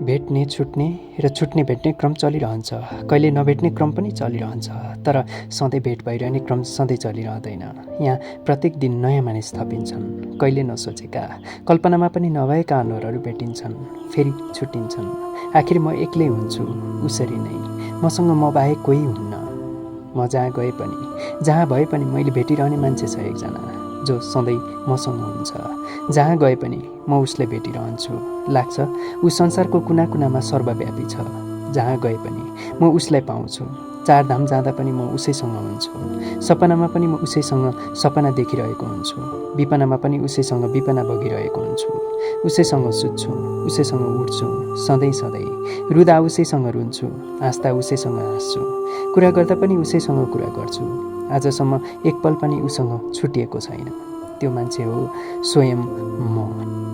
भेट्ने छुट्ने र छुट्ने भेट्ने क्रम चलिरहन्छ। कहिले नभेट्ने क्रम पनि चलिरहन्छ। तर सधैँ भेट भइरहने क्रम सधैँ चलिरहँदैन। यहाँ प्रत्येक दिन नयाँ मानिस थपिन्छन्। कहिले नसोचेका, कल्पनामा पनि नभएका अनुहारहरू भेटिन्छन्, फेरि छुट्टिन्छन्। आखिर म एक्लै हुन्छु, उसरी नै। मसँग म बाहेक कोही हुन्न। म जहाँ गए पनि, जहाँ भए पनि मैले भेटिरहने मान्छे छ एकजना, जो सधैँ मसँग हुन्छ। जहाँ गए पनि म उसलाई भेटिरहन्छु। लाग्छ ऊ संसारको कुना कुनामा सर्वव्यापी छ। जहाँ गए पनि म उसलाई पाउँछु। चारधाम जाँदा पनि म उसैसँग हुन्छु। सपनामा पनि म उसैसँग सपना देखिरहेको हुन्छु। विपनामा पनि उसैसँग विपना बगिरहेको हुन्छु। उसैसँग सुत्छु, उसैसँग उठ्छु, सधैँ सधैँ। रुँदा उसैसँग रुन्छु, हाँस्दा उसैसँग हाँस्छु। कुरा गर्दा पनि उसैसँग कुरा गर्छु। आजसम्म एक पल पनि उसँग छुटिएको छैन। त्यो मान्छे हो स्वयं म।